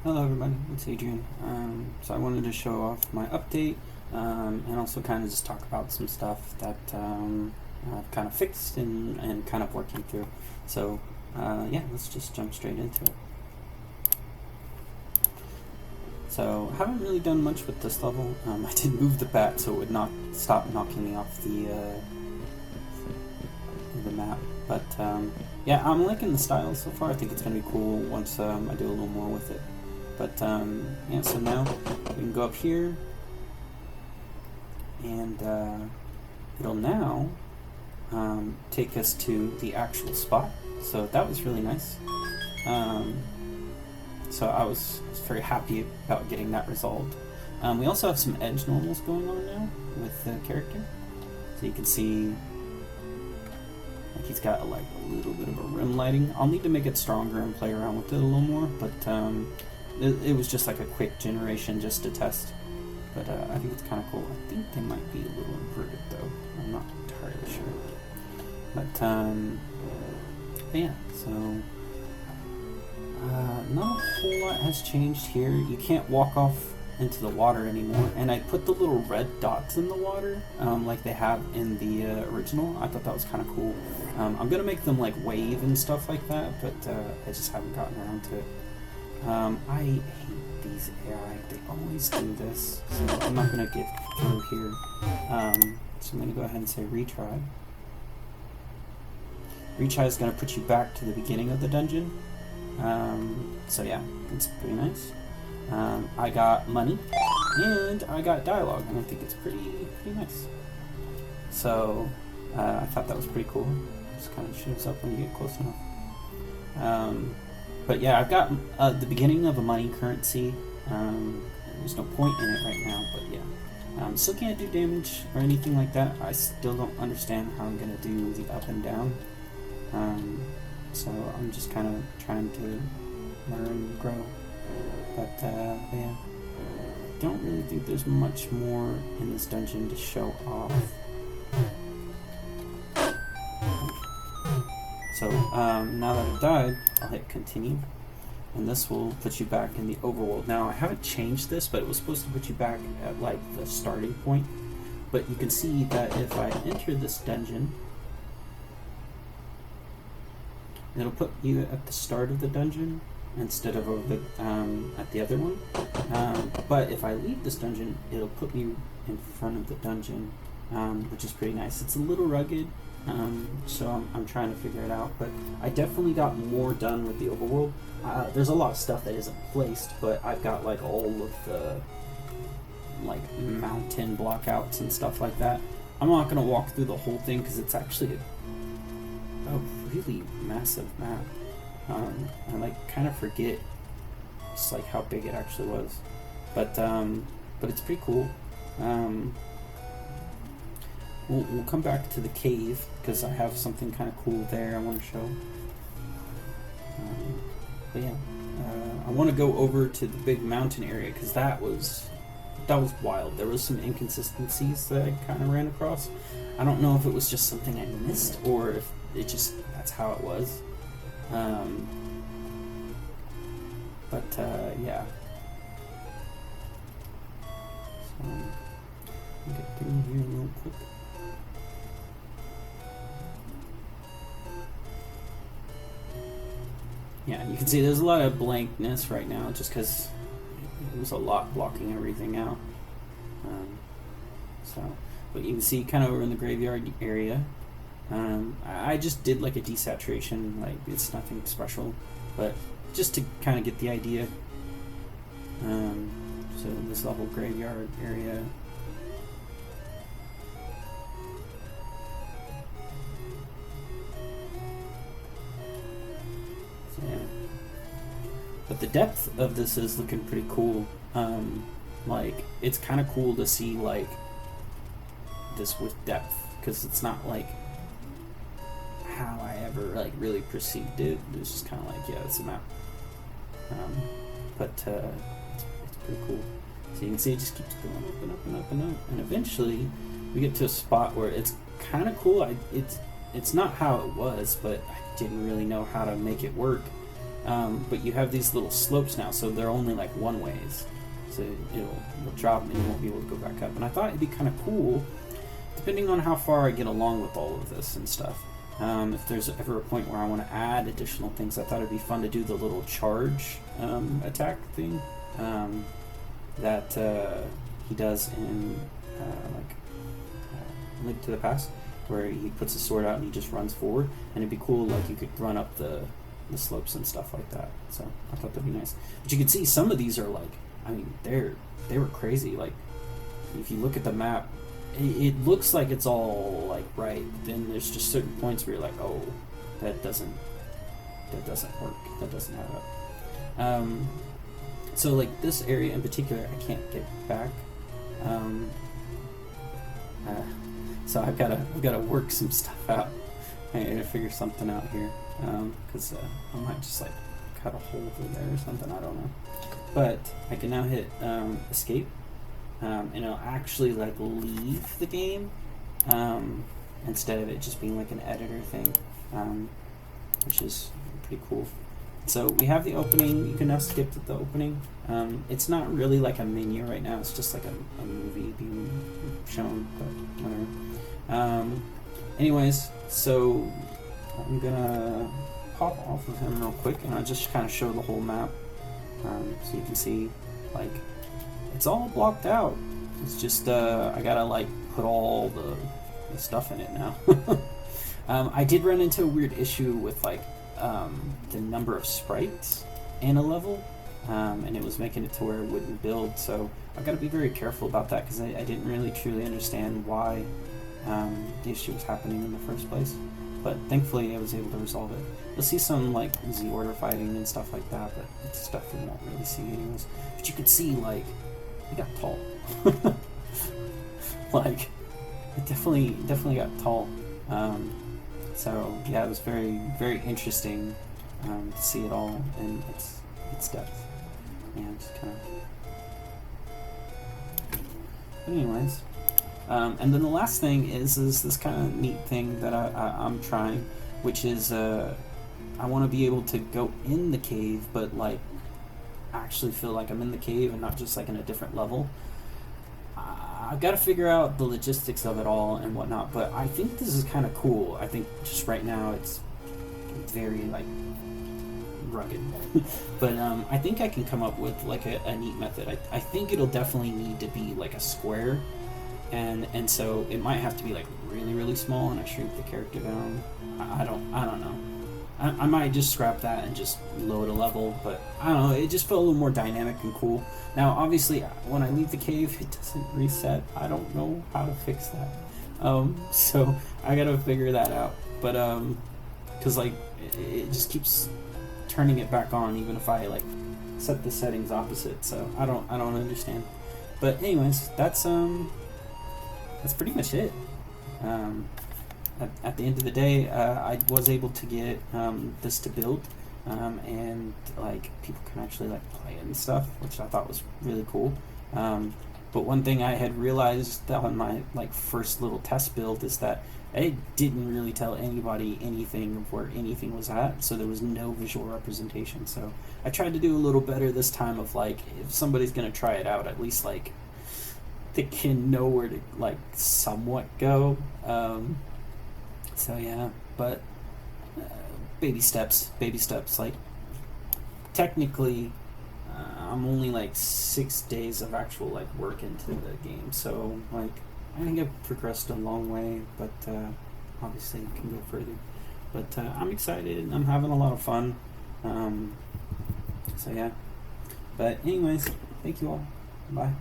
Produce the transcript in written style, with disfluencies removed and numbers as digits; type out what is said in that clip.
Hello everybody, it's Adrian. So I wanted to show off my update and also kind of just talk about some stuff that I've kind of fixed and kind of working through. So yeah, let's just jump straight into it. So I haven't really done much with this level. I did move the bat so it would not stop knocking me off the map. But yeah, I'm liking the style so far. I think it's going to be cool once I do a little more with it. But yeah, so now we can go up here and it'll now take us to the actual spot. So that was really nice. So I was very happy about getting that resolved. We also have some edge normals going on now with the character. So you can see like he's got like a little bit of a rim lighting. I'll need to make it stronger and play around with it a little more, but it was just like a quick generation just to test. But I think it's kind of cool. I think they might be a little inverted though. I'm not entirely sure. But yeah, so not a whole lot has changed here. You can't walk off into the water anymore, and I put the little red dots in the water like they have in the original. I thought that was kind of cool. I'm gonna make them like wave and stuff like that, but I just haven't gotten around to it. I hate these AI. They always do this, so I'm not gonna get through here. So I'm gonna go ahead and say retry. Retry is gonna put you back to the beginning of the dungeon. So yeah, it's pretty nice. I got money and I got dialogue, and I think it's pretty nice. So I thought that was pretty cool. It just kind of shows up when you get close enough. But yeah, I've got the beginning of a money currency. There's no point in it right now, but yeah. Still can't do damage or anything like that. I still don't understand how I'm going to do the up and down. So I'm just kind of trying to learn and grow. But yeah, don't really think there's much more in this dungeon to show off. So now that I've died, I'll hit continue, and this will put you back in the overworld. Now I haven't changed this, but it was supposed to put you back at like the starting point. But you can see that if I enter this dungeon, it'll put you at the start of the dungeon instead of over at the other one. But if I leave this dungeon, it'll put me in front of the dungeon, which is pretty nice. It's a little rugged, so I'm trying to figure it out. But I definitely got more done with the overworld. There's a lot of stuff that isn't placed, but I've got like all of the like mountain blockouts and stuff like that. I'm not gonna walk through the whole thing because it's actually a really massive map. I like kind of forget just like how big it actually was, but it's pretty cool. We'll come back to the cave because I have something kind of cool there I want to show. But yeah, I want to go over to the big mountain area because that was wild. There was some inconsistencies that I kind of ran across. I don't know if it was just something I missed or if it just that's how it was. But yeah. So I'll get through here real quick. Yeah, you can see there's a lot of blankness right now just because there's a lot blocking everything out. But you can see kind of over in the graveyard area. I just did like a desaturation, like it's nothing special, but just to kind of get the idea. So this level graveyard area. So, yeah. But the depth of this is looking pretty cool. Like it's kind of cool to see like this with depth because it's not like how I ever like really perceived it. It's just kind of like, yeah, it's a map. But it's pretty cool. So you can see it just keeps going up and up and up and up, and eventually we get to a spot where it's kind of cool. It's not how it was, but I didn't really know how to make it work. but you have these little slopes now, so they're only like one ways. So it'll drop and you won't be able to go back up. And I thought it'd be kind of cool, depending on how far I get along with all of this and stuff. If there's ever a point where I want to add additional things, I thought it'd be fun to do the little charge attack thing that he does in Link to the Past, where he puts his sword out and he just runs forward, and it'd be cool, like you could run up the slopes and stuff like that. So I thought that'd be nice. But you can see some of these are like, I mean, they were crazy. Like if you look at the map, it looks like it's all like right. Then there's just certain points where you're like, oh, that doesn't work. That doesn't add up. So like this area in particular, I can't get back. So I've got to work some stuff out. I gotta figure something out here, because I might just like cut a hole through there or something. I don't know. But I can now hit escape, and it'll actually like leave the game instead of it just being like an editor thing, which is pretty cool. So we have the opening. You can now skip to the opening. It's not really like a menu right now. It's just like a movie being shown, but whatever. Anyways, so I'm gonna pop off of him real quick, and I'll just kind of show the whole map, so you can see, like, it's all blocked out. It's just I gotta like put all the stuff in it now. I did run into a weird issue with like the number of sprites in a level, and it was making it to where it wouldn't build. So I've got to be very careful about that, because I didn't really truly understand why the issue was happening in the first place. But thankfully I was able to resolve it. You'll see some like Z order fighting and stuff like that, but it's stuff we won't really see anyways. But you could see, like, it got tall. Like, it definitely got tall. So yeah, it was very, very interesting to see it all in its depth. And just kind of. But anyways, and then the last thing is this kind of neat thing that I'm trying, which is I want to be able to go in the cave, but like actually feel like I'm in the cave and not just like in a different level. I've got to figure out the logistics of it all and whatnot, but I think this is kind of cool. I think just right now it's very like rugged, but I think I can come up with like a neat method. I think it'll definitely need to be like a square, and so it might have to be like really, really small, and I shrink the character down. I don't know. I might just scrap that and just load a level, but I don't know, it just felt a little more dynamic and cool. Now, obviously, when I leave the cave, it doesn't reset. I don't know how to fix that. So I gotta figure that out. But, cause like, it just keeps turning it back on, even if I like set the settings opposite, so I don't understand. But anyways, that's pretty much it. At the end of the day, I was able to get this to build, and like people can actually like play it and stuff, which I thought was really cool. But one thing I had realized that on my like first little test build is that it didn't really tell anybody anything of where anything was at, so there was no visual representation. So I tried to do a little better this time of like, if somebody's gonna try it out, at least like they can know where to like somewhat go. So yeah, but baby steps. Like, technically, I'm only like 6 days of actual like work into the game. So like, I think I've progressed a long way, but obviously it can go further. But I'm excited and I'm having a lot of fun. So yeah. But anyways, thank you all. Bye.